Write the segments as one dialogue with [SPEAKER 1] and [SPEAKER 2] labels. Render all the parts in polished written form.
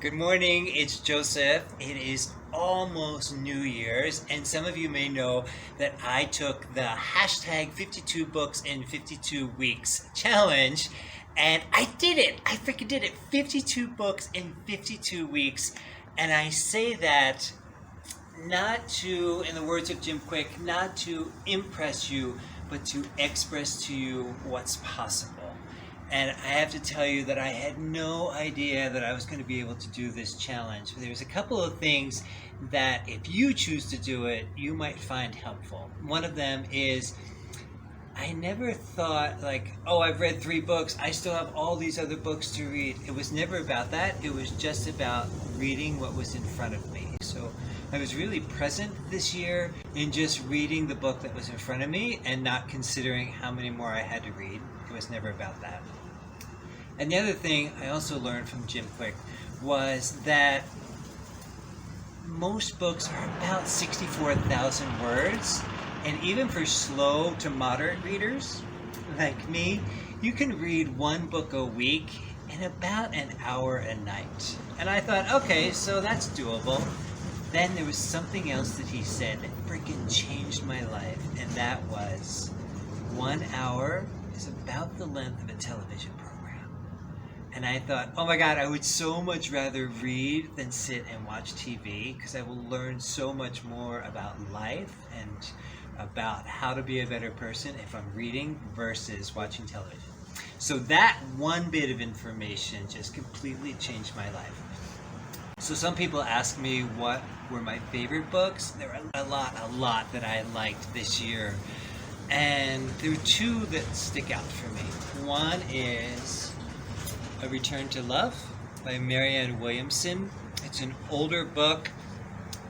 [SPEAKER 1] Good morning, it's Joseph. It is almost New Year's, and some of you may know that I took the hashtag 52 books in 52 weeks challenge, and I did it. I freaking did it. 52 books in 52 weeks, and I say that not to, in the words of Jim Quick, not to impress you, but to express to you what's possible. And I have to tell you that I had no idea that I was going to be able to do this challenge. There's a couple of things that if you choose to do it, you might find helpful. One of them is I never thought oh, I've read 3 books, I still have all these other books to read. It was never about that. It was just about reading what was in front of me. So I was really present this year in just reading the book that was in front of me and not considering how many more I had to read. It was never about that. And the other thing I also learned from Jim Quick was that most books are about 64,000 words, and even for slow to moderate readers like me, you can read 1 book a week in about an hour a night. And I thought, okay, so that's doable. Then there was something else that he said that freaking changed my life, and that was 1 hour is about the length of a television program. And I thought, oh my God, I would so much rather read than sit and watch TV, because I will learn so much more about life and about how to be a better person if I'm reading versus watching television. So that one bit of information just completely changed my life. So some people ask me what were my favorite books. There were a lot that I liked this year. And there are 2 that stick out for me. One is A Return to Love by Marianne Williamson. It's an older book,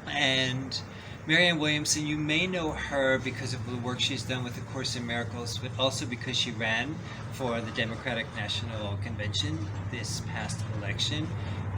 [SPEAKER 1] and Marianne Williamson, you may know her because of the work she's done with A Course in Miracles, but also because she ran for the Democratic National Convention this past election,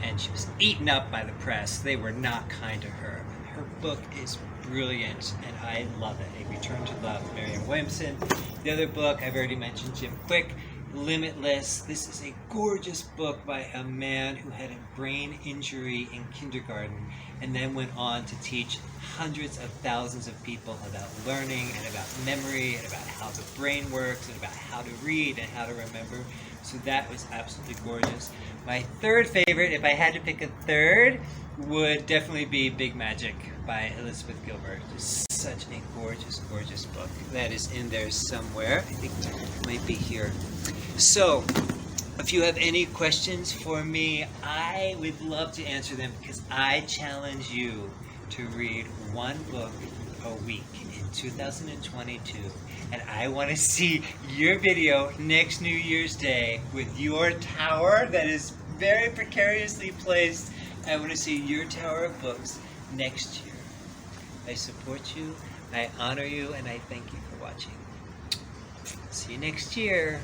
[SPEAKER 1] and she was eaten up by the press. They were not kind to her. Her book is brilliant, and I love it. A Return to Love, Marianne Williamson. The other book, I've already mentioned Jim Quick, Limitless. This is a gorgeous book by a man who had a brain injury in kindergarten and then went on to teach hundreds of thousands of people about learning and about memory and about how the brain works and about how to read and how to remember. So that was absolutely gorgeous. My third favorite, if I had to pick a third, would definitely be Big Magic by Elizabeth Gilbert. Just such a gorgeous, gorgeous book. That is in there somewhere. I think it might be here. So, if you have any questions for me, I would love to answer them, because I challenge you to read 1 book a week in 2022. And I want to see your video next New Year's Day with your tower that is very precariously placed. I want to see your tower of books next year. I support you, I honor you, and I thank you for watching. See you next year.